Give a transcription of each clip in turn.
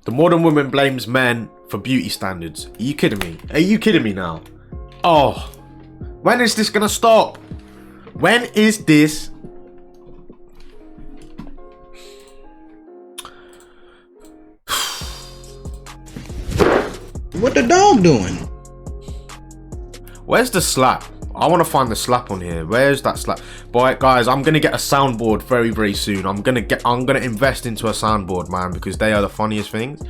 The modern woman blames men for beauty standards. Are you kidding me? Are you kidding me now? Oh, when is this gonna stop? When is this? What the dog doing? Where's the slap? I want to find the slap on here. Where's that slap? Boy, guys, I'm gonna get a soundboard very, very soon. I'm gonna invest into a soundboard, man, because they are the funniest things.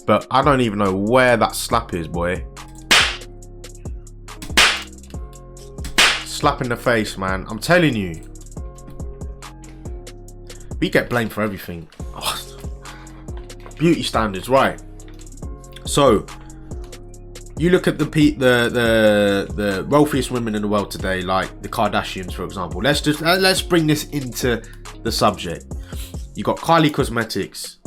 But I don't even know where that slap is, boy. Slap in the face, man. I'm telling you. We get blamed for everything. Oh. Beauty standards, right? So you look at the wealthiest women in the world today, like the Kardashians, for example. Let's bring this into the subject. You got Kylie Cosmetics.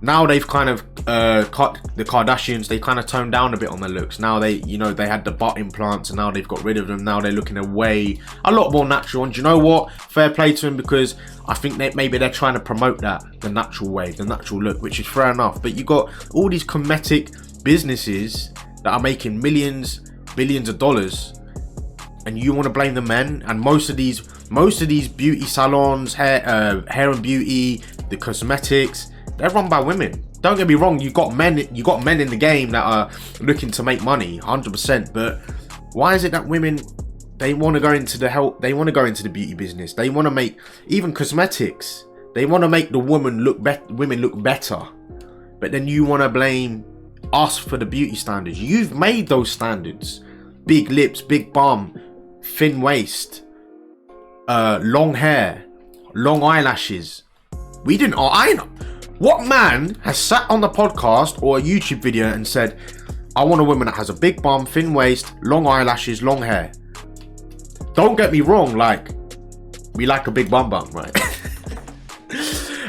Now they've kind of the Kardashians, they kind of toned down a bit on their looks. Now they had the butt implants, and now they've got rid of them. Now they're looking a lot more natural. And do you know what? Fair play to them, because I think that maybe they're trying to promote the natural way, the natural look, which is fair enough. But you got all these cosmetic businesses that are making millions, billions of dollars, and you want to blame the men. And most of these beauty salons, hair and beauty, the cosmetics, they're run by women. Don't get me wrong, you got men in the game that are looking to make money, 100%. But why is it that women, they want to go into the beauty business? They want to make, even cosmetics, they want to make the women look better. But then you want to blame us for the beauty standards. You've made those standards: big lips, big bum, thin waist, long hair, long eyelashes. We didn't. What man has sat on the podcast or a YouTube video and said, I want a woman that has a big bum, thin waist, long eyelashes, long hair? Don't get me wrong, like, we like a big bum, right?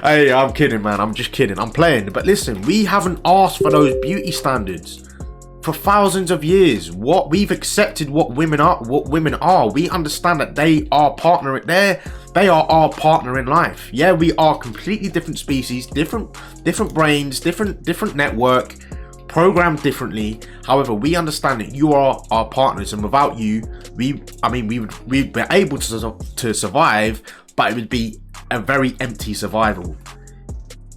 Hey, I'm kidding, man. I'm just kidding. I'm playing. But listen, we haven't asked for those beauty standards for thousands of years. We've accepted what women are. We understand that they are they are our partner in life. Yeah, we are completely different species, different brains, different network, programmed differently. However, we understand that you are our partners, and without you, we'd be able to survive, but it would be a very empty survival.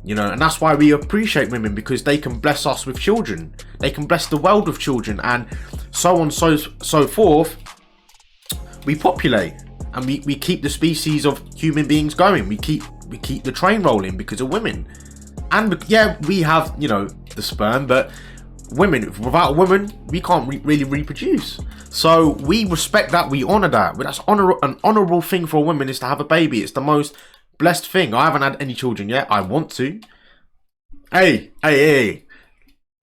And that's why we appreciate women, because they can bless us with children. They can bless the world with children, and so on, so forth. We populate, and we keep the species of human beings going. We keep the train rolling because of women. And yeah, we have, the sperm, but without women, we can't really reproduce. So we respect that, we honor that. But that's an honorable thing for a woman, is to have a baby. It's the most blessed thing. I haven't had any children yet. I want to. Hey,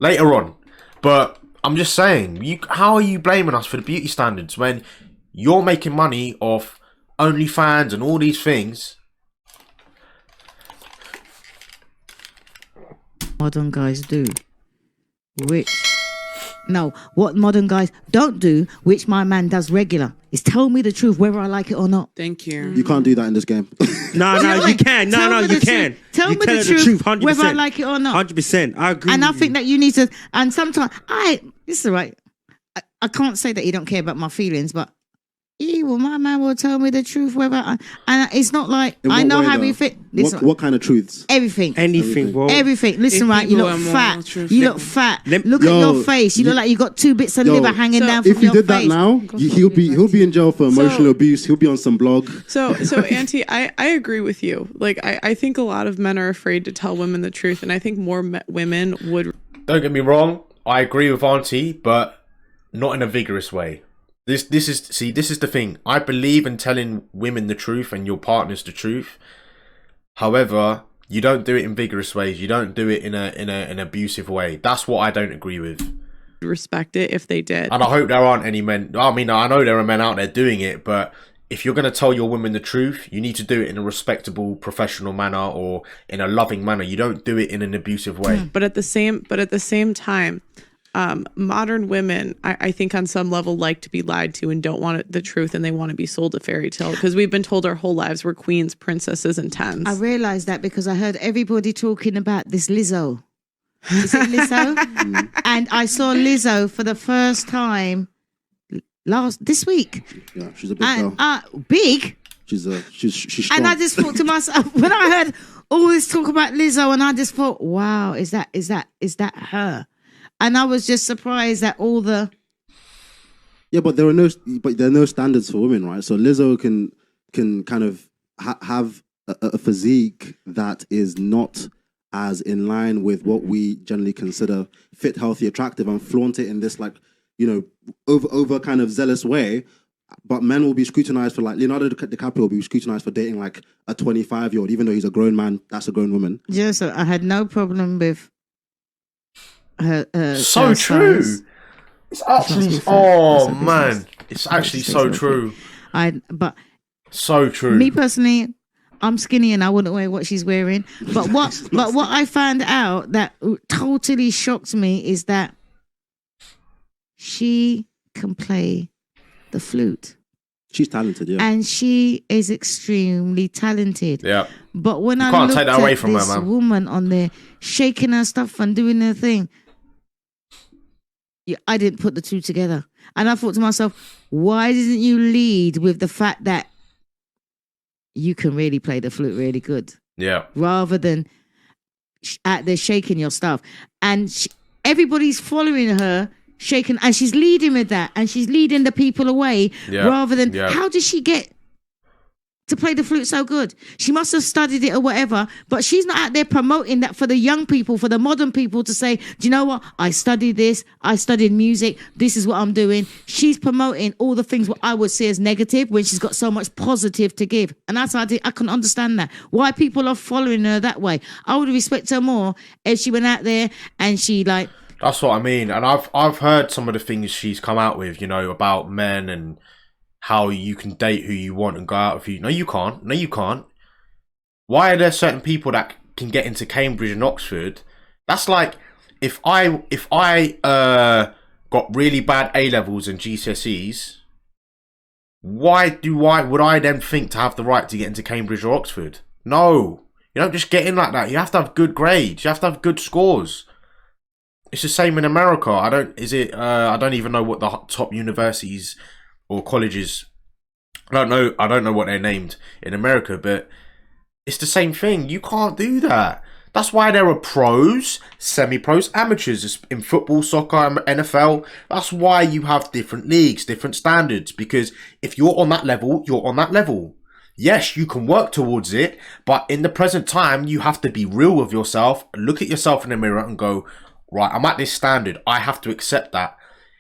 later on. But I'm just saying, how are you blaming us for the beauty standards when you're making money off OnlyFans and all these things? Modern guys do, what modern guys don't do, which my man does regular, is tell me the truth whether I like it or not. Thank you. You can't do that in this game. No, you can. No, you can. Tell me the truth, 100%. whether I like it or not. 100%. I agree. And I think that you need to. And sometimes this is right. I can't say that you don't care about my feelings, but my man will tell me the truth and it's not like I know how we fit. What kind of truths? Anything, bro. Everything. Listen, right? You look fat. You look fat. Look at your face. You look like you got 2 bits of liver hanging down from your face. If he did that now, he'll be in jail for emotional abuse. He'll be on some blog. So Auntie, I agree with you. Like I think a lot of men are afraid to tell women the truth, and I think more women would. Don't get me wrong. I agree with Auntie, but not in a vigorous way. This is the thing. I believe in telling women the truth and your partners the truth. However, you don't do it in vigorous ways. You don't do it in an abusive way. That's what I don't agree with. Respect it if they did. And I hope there aren't any men. I mean, I know there are men out there doing it, but if you're going to tell your women the truth, you need to do it in a respectable, professional manner or in a loving manner. You don't do it in an abusive way. But at the same time, modern women, I think on some level like to be lied to and don't want the truth, and they want to be sold a fairy tale because we've been told our whole lives we're queens, princesses, and tens. I realized that because I heard everybody talking about this Lizzo. Is it Lizzo? And I saw Lizzo for the first time this week. Yeah, she's a big girl. Big. She's strong. And I just thought to myself when I heard all this talk about Lizzo, and I just thought, wow, is that her? And I was just surprised at all the. Yeah, but there are no standards for women, right? So Lizzo can kind of have a physique that is not as in line with what we generally consider fit, healthy, attractive, and flaunt it in this over kind of zealous way. But men will be scrutinized for, like, Leonardo DiCaprio will be scrutinized for dating like a 25-year-old, even though he's a grown man. That's a grown woman. Yeah, so I had no problem with her. So her true. size. It's actually, oh man, it's actually so true. So true. Me personally, I'm skinny and I wouldn't wear what she's wearing. But what I found out that totally shocked me is that she can play the flute. She's talented, yeah. And she is extremely talented. Yeah. But when you I can't looked take that away at from this her, man. woman on there shaking her stuff and doing her thing, I didn't put the two together. And I thought to myself, why didn't you lead with the fact that you can really play the flute really good? Yeah. Rather than out there shaking your stuff. And everybody's following her, shaking, and she's leading with that, and she's leading the people away, rather than, how did she get to play the flute so good? She must have studied it or whatever, but she's not out there promoting that for the young people, for the modern people to say, do you know what? I studied this, I studied music, this is what I'm doing. She's promoting all the things what I would see as negative when she's got so much positive to give. And that's how I can understand that. Why people are following her that way. I would respect her more if she went out there and she like... That's what I mean. And I've heard some of the things she's come out with, about men and how you can date who you want and go out with who. No, you can't. No, you can't. Why are there certain people that can get into Cambridge and Oxford? That's like if I got really bad A levels and GCSEs, would I then think to have the right to get into Cambridge or Oxford? No, you don't just get in like that. You have to have good grades. You have to have good scores. It's the same in America. I don't even know what the top universities or colleges. I don't know what they're named in America, but it's the same thing. You can't do that. That's why there are pros, semi-pros, amateurs in football, soccer, NFL. That's why you have different leagues, different standards. Because if you're on that level, you're on that level. Yes, you can work towards it, but in the present time, you have to be real with yourself. Look at yourself in the mirror and go, right, I'm at this standard. I have to accept that.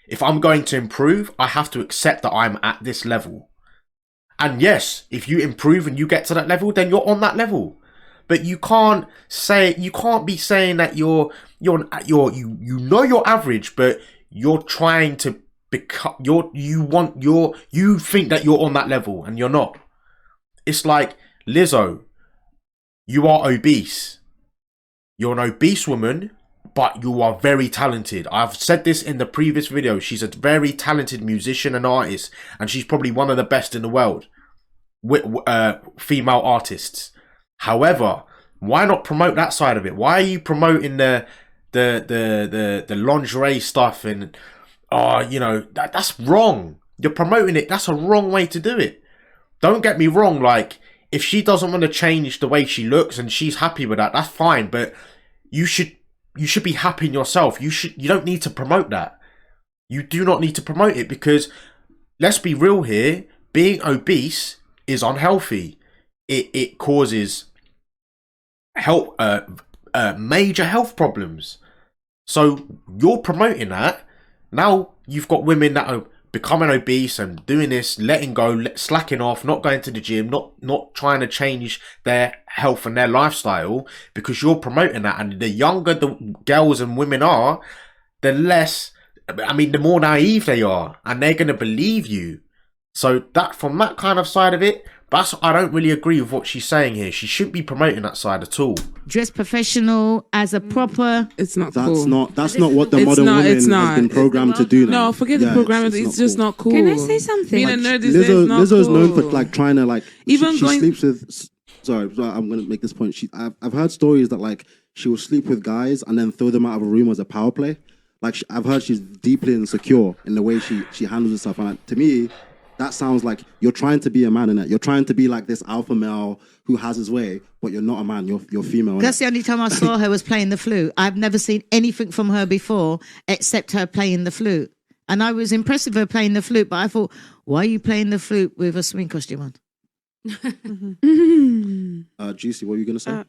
If I'm going to improve, I have to accept that I'm at this level. And yes, if you improve and you get to that level, then you're on that level. But you can't be saying that you know you're average, but you're trying to become you think that you're on that level and you're not. It's like Lizzo, you are obese. You're an obese woman, but you are very talented. I've said this in the previous video. She's a very talented musician and artist, and she's probably one of the best in the world with female artists. However, why not promote that side of it? Why are you promoting the lingerie stuff and that's wrong. You're promoting it. That's a wrong way to do it. Don't get me wrong. Like, if she doesn't want to change the way she looks and she's happy with that, that's fine. But you should be happy in yourself. You don't need to promote that. You do not need to promote it, because let's be real here. Being obese is unhealthy. It causes major health problems. So you're promoting that. Now you've got women that are becoming obese and doing this, letting go, slacking off, not going to the gym, not trying to change their health and their lifestyle, because you're promoting that. And the younger the girls and women are, the more naive they are, and they're going to believe you. So that, from that kind of side of it, I don't really agree with what she's saying here. She shouldn't be promoting that side at all. Dress professional as a proper. It's not That's cool. That's not what the It's modern not, woman it's not. has been programmed to do now. No, forget the program. It's just not cool. Can I say something? Being a nerd these days is not Lizzo's cool. known for like trying to like Even she going- sleeps with. Sorry, I'm gonna make this point. I've heard stories that like she will sleep with guys and then throw them out of a room as a power play. Like I've heard she's deeply insecure in the way she handles herself, and to me, that sounds like you're trying to be a man in it. You're trying to be like this alpha male who has his way, but you're not a man. You're female. That's the only time I saw her was playing the flute. I've never seen anything from her before except her playing the flute. And I was impressed with her playing the flute, but I thought, why are you playing the flute with a swing costume on? Juicy, what were you gonna say?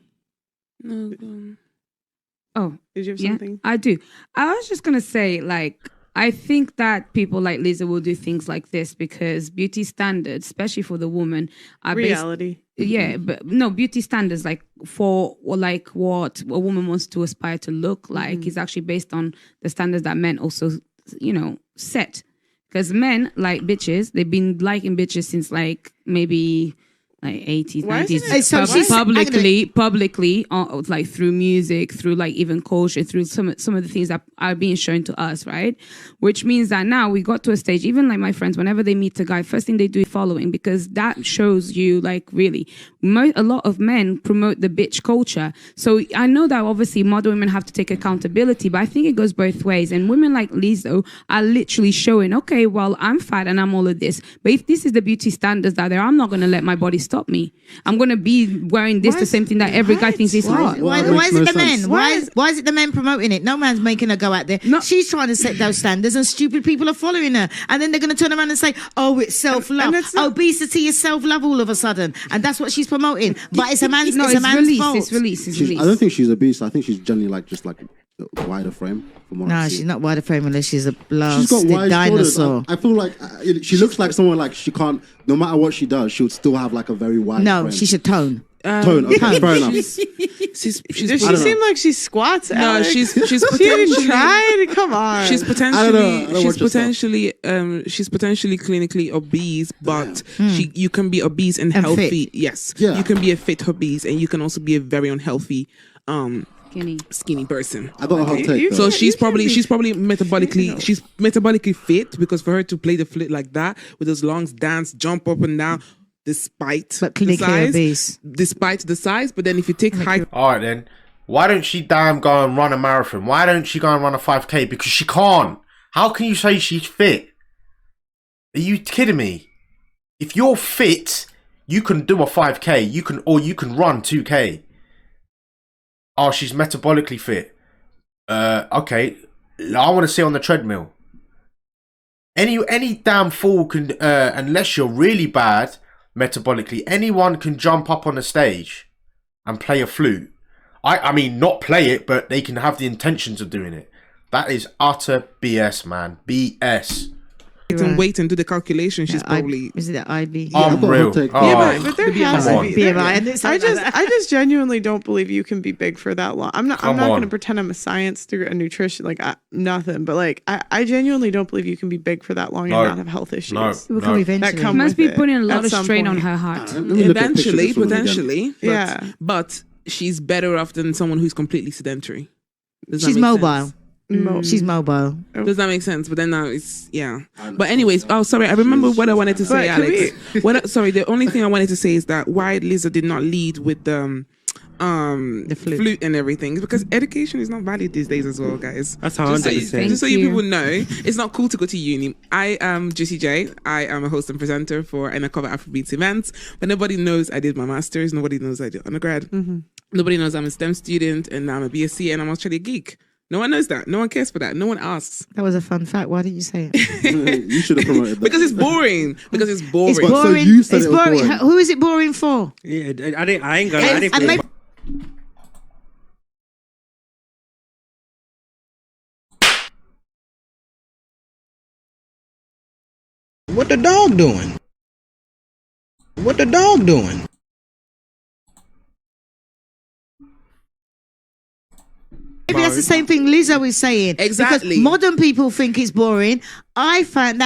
Oh, Did you have yeah, something? I do. I was just gonna say, like, I think that people like Lisa will do things like this because beauty standards, especially for the woman, are Reality. yeah, but no, beauty standards like for or like what a woman wants to aspire to look like is actually based on the standards that men also, set. Because men like bitches, they've been liking bitches since like maybe like 80s, Why 90s. isn't it- So she's- publicly, like through music, through like even culture, through some of the things that are being shown to us, right? Which means that now we got to a stage, even like my friends, whenever they meet a guy, first thing they do is following, because that shows you like really, a lot of men promote the bitch culture. So I know that obviously modern women have to take accountability, but I think it goes both ways. And women like Lizzo are literally showing, okay, well, I'm fat and I'm all of this, but if this is the beauty standards that are there, I'm not going to let my body stop me. I'm going to be wearing this, the same thing that every guy thinks is hot. Why Well, is that it makes the no men? sense. Why is it the men promoting it? No man's making her go out there. No. She's trying to set those standards, and stupid people are following her. And then they're going to turn around and say, "Oh, it's self-love. And it's not- Obesity is self-love all of a sudden," and that's what she's promoting. But it's a man's. No, it's a man's release. fault. It's release. It's release. I don't think she's a beast. I think she's generally like just like a wider frame. From what No, I see. she's not wide frame unless she's a She's blasted got wide shoulders. dinosaur. I feel like she looks like someone like she can't. No matter what she does, she would still have like a very wide. No, frame. she should tone. Tone. Okay, fair enough. Does I she don't seem know. like she squats? No, Alex? she's She even potentially tried. Come on. she's I don't know potentially what she's potentially clinically obese, but Hmm. you can be obese and And healthy. fit. Yes, Yeah. you can be a fit obese, and you can also be a very unhealthy Skinny. skinny person. I got a hot take. though. So Yeah, she's you can probably be- she's metabolically fit, because for her to play the flute like that with those lungs, dance, jump up and down, despite But the clinically size, obese. despite the size. But then if you take high All right then. Why don't she damn go and run a marathon? Why don't she go and run a 5K? Because she can't. How can you say she's fit? Are you kidding me? If you're fit, you can do a 5K. You can run 2K. Oh, she's metabolically fit. Okay. I want to see on the treadmill. Any damn fool can, unless you're really bad metabolically, anyone can jump up on a stage and play a flute. I mean, not play it, but they can have the intentions of doing it. That is utter BS, man. BS. and wait and do the calculation, she's probably Is it IB? I've got a Unreal. hot take. Oh. Yeah, but there has Come to on. be. BMI, and it's I like that. just genuinely don't believe you can be big for that long. I'm not Come going on. to pretend I'm a science through a nutrition nothing, but like I genuinely don't believe you can be big for that long No. and not have health issues. No. It will come eventually. That come Must with be it putting a lot at of some strain on point. her heart. Let me look at pictures of eventually, this woman again. potentially, but, Yeah. but she's better off than someone who's completely sedentary. Does that She's make mobile. sense? She's mobile. Does that make sense? But then now it's But anyways, oh sorry, I remember what I wanted to say, But can Alex. Sorry, the only thing I wanted to say is that why Lizzo did not lead with the flute and everything is because education is not valid these days as well, guys. That's Just so 100%. just so you Thank you. people know, it's not cool to go to uni. I am Juicy J. I am a host and presenter for and I cover Afrobeats events. But nobody knows I did my master's. Nobody knows I did undergrad. Nobody knows I'm a STEM student and I'm a BSc and I'm actually a geek. No one knows that. No one cares for that. No one asks. That was a fun fact. Why didn't you say it? You should have promoted that. Because it's boring. Because it's boring. It's But so boring. you said It's it was boring. boring. Who is it boring for? Yeah, I ain't gonna. I didn't And feel maybe- What the dog doing? What the dog doing? Maybe that's the same thing Lizzo is saying. Exactly. Because modern people think it's boring. I find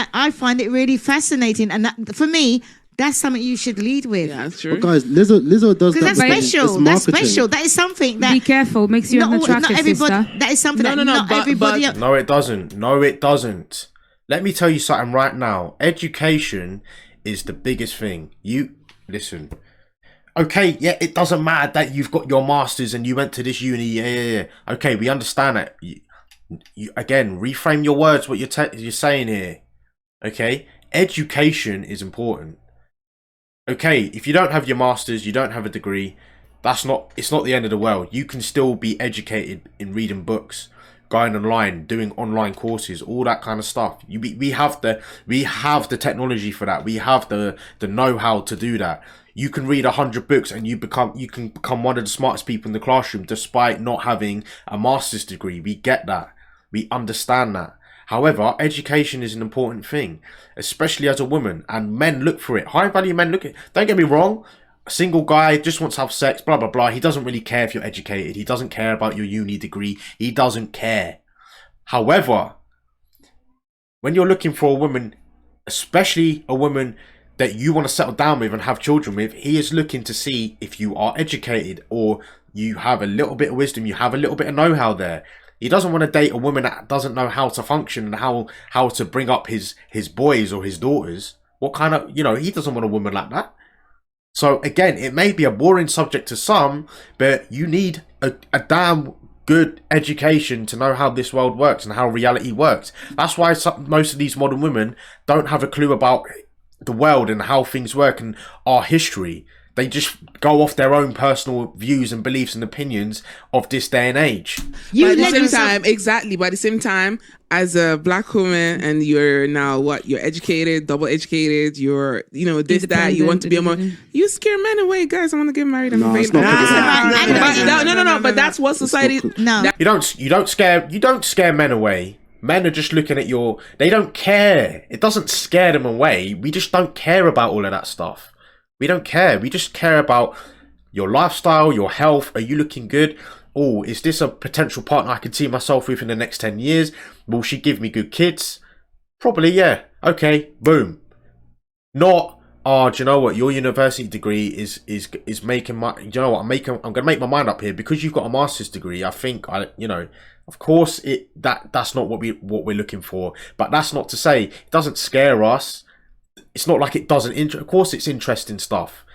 it really fascinating, and that, for me, That's something you should lead with. Yeah, that's true. But guys, Lizzo does that. Because that's because special. it's That's marketing. special. That is something that Be careful, makes you not unattractive, everybody. sister. That is something No, that no, no, not but- everybody. but- No, it doesn't. No, it doesn't. Let me tell you something right now. Education is the biggest thing. You listen. Okay, yeah, it doesn't matter that you've got your masters and you went to this uni. Yeah. Okay, we understand that. You again, reframe your words. What you're saying here. Okay, education is important. Okay, if you don't have your masters, you don't have a degree. It's not the end of the world. You can still be educated in reading books, going online, doing online courses, all that kind of stuff. We have the technology for that. We have the know-how to do that. You can read 100 books and you can become one of the smartest people in the classroom despite not having a master's degree. We get that. We understand that. However, education is an important thing, especially as a woman, and men look for it. High value men look at it. Don't get me wrong. A single guy just wants to have sex, blah, blah, blah. He doesn't really care if you're educated. He doesn't care about your uni degree. He doesn't care. However, when you're looking for a woman, especially a woman that you want to settle down with and have children with, he is looking to see if you are educated or you have a little bit of wisdom, you have a little bit of know-how there. He doesn't want to date a woman that doesn't know how to function and how to bring up his boys or his daughters. What kind of, he doesn't want a woman like that. So again, it may be a boring subject to some, but you need a damn good education to know how this world works and how reality works. That's why most of these modern women don't have a clue about the world and how things work and our history. They just go off their own personal views and beliefs and opinions of this day and age. But at the same time, exactly. But at the same time, as a black woman, and you're now you're educated, double educated, you're this, that, you want to be a more, you scare men away, guys. I want to get married. I'm afraid. No. But that's what society. No, you don't scare men away. Men are just looking at they don't care. It doesn't scare them away. We just don't care about all of that stuff. We don't care. We just care about your lifestyle, your health. Are you looking good? Oh, is this a potential partner I can see myself with in the next 10 years? Will she give me good kids? Probably, yeah. Okay, boom. Not, do you know what? Your university degree is making my, you know what? I'm going to make my mind up here because you've got a master's degree. I think of course that's not what we're looking for, but that's not to say it doesn't scare us. It's not like it doesn't. Of course, it's interesting stuff,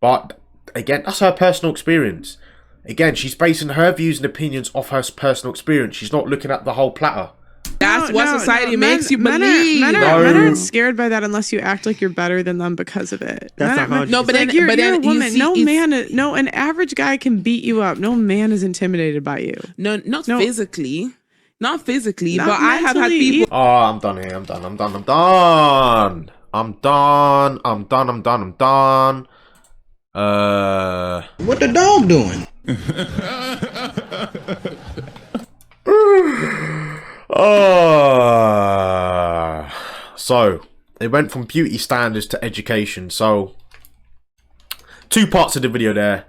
but again, that's her personal experience. Again, she's basing her views and opinions off her personal experience. She's not looking at the whole platter. That's what society makes you believe. Men aren't scared by that unless you act like you're better than them because of it. No, but then, you're but then a woman. see, An average guy can beat you up. No man is intimidated by you. Not physically. Not physically, Not but I have had mentally people. Oh, I'm done here. I'm done. What the dog doing? So it went from beauty standards to education. So 2 parts of the video there.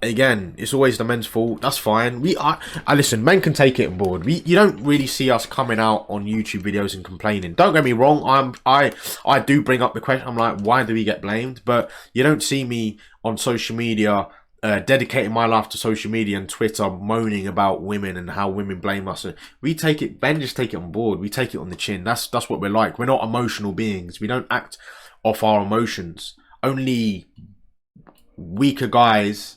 Again, it's always the men's fault. That's fine. I listen. Men can take it on board. You don't really see us coming out on YouTube videos and complaining. Don't get me wrong. I do bring up the question. I'm like, why do we get blamed? But you don't see me on social media dedicating my life to social media and Twitter, moaning about women and how women blame us. We take it. Men just take it on board. We take it on the chin. That's what we're like. We're not emotional beings. We don't act off our emotions. Only weaker guys,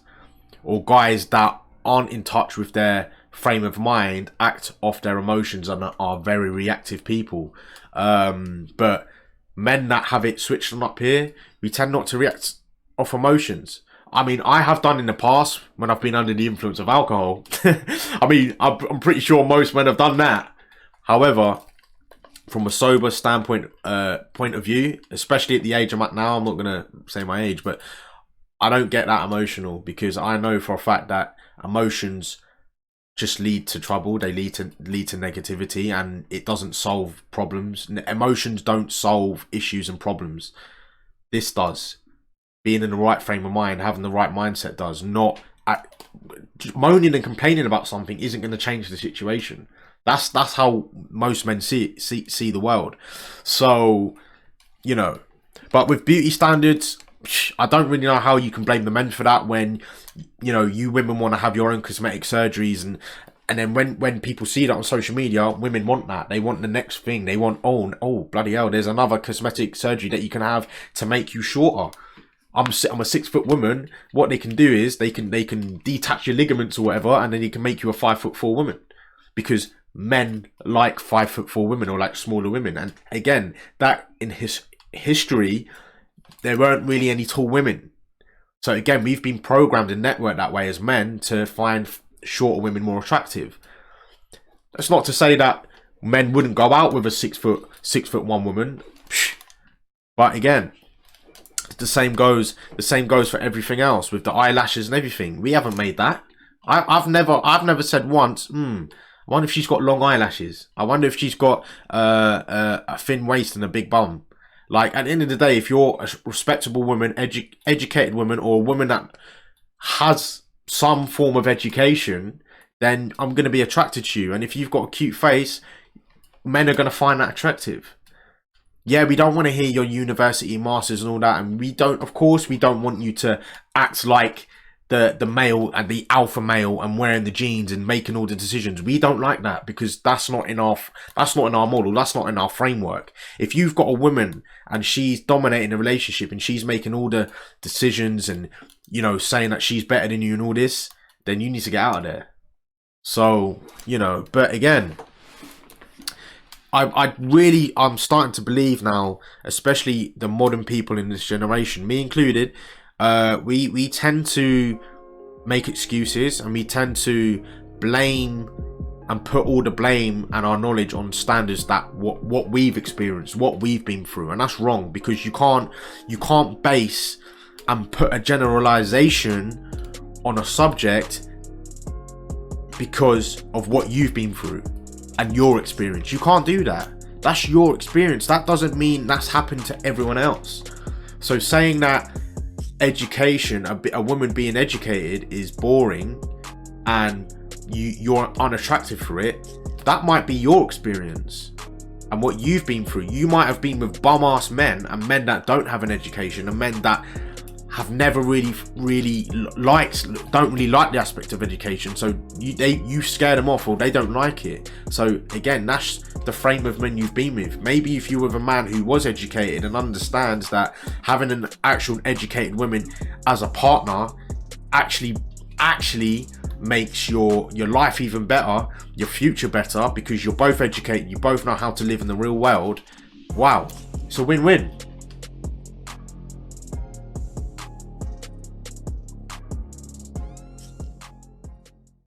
or guys that aren't in touch with their frame of mind, act off their emotions and are very reactive people. But men that have it switched on up here, we tend not to react off emotions. I mean, I have done in the past when I've been under the influence of alcohol. I mean, I'm pretty sure most men have done that. However, from a sober standpoint, point of view, especially at the age I'm at now, I'm not going to say my age, but I don't get that emotional because I know for a fact that emotions just lead to trouble. They lead to negativity, and it doesn't solve problems. Emotions don't solve issues and problems. This does. Being in the right frame of mind, having the right mindset does. Not moaning and complaining about something isn't going to change the situation. That's how most men see the world. So, But with beauty standards, I don't really know how you can blame the men for that when, you know, you women want to have your own cosmetic surgeries, and then when people see that on social media, women want that. They want the next thing. They want, oh bloody hell, there's another cosmetic surgery that you can have to make you shorter. I'm a 6 foot woman. What they can do is they can detach your ligaments or whatever, and then you can make you a 5'4" woman, because men like 5'4" women or like smaller women. And again, that in his history, there weren't really any tall women. So again, we've been programmed and networked that way as men to find shorter women more attractive. That's not to say that men wouldn't go out with a 6'1" woman, but again, the same goes for everything else with the eyelashes and everything. We haven't made that. I've never said once, I wonder if she's got long eyelashes. I wonder if she's got a thin waist and a big bum. Like, at the end of the day, if you're a respectable woman, educated woman, or a woman that has some form of education, then I'm going to be attracted to you. And if you've got a cute face, men are going to find that attractive. Yeah, we don't want to hear your university masters and all that. And of course, we don't want you to act like the male and the alpha male and wearing the jeans and making all the decisions. We don't like that, because that's not in our model. That's not in our framework. If you've got a woman and she's dominating the relationship and she's making all the decisions and, you know, saying that she's better than you and all this, then you need to get out of there. So, you know, but again, I'm starting to believe now, especially the modern people in this generation, me included, we tend to make excuses, and we tend to blame and put all the blame and our knowledge on standards that what we've experienced, what we've been through. And that's wrong, because you can't base and put a generalization on a subject because of what you've been through and your experience. You can't do that. That's your experience. That doesn't mean that's happened to everyone else. So saying that education, a woman being educated, is boring and you're unattractive for it, that might be your experience and what you've been through. You might have been with bum-ass men, and men that don't have an education, and men that have never really don't really like the aspect of education, so you scare them off, or they don't like it. So again, that's the frame of men you've been with. Maybe if you're with a man who was educated and understands that having an actual educated woman as a partner actually makes your life even better, your future better, because you're both educated, you both know how to live in the real world. Wow, it's a win-win.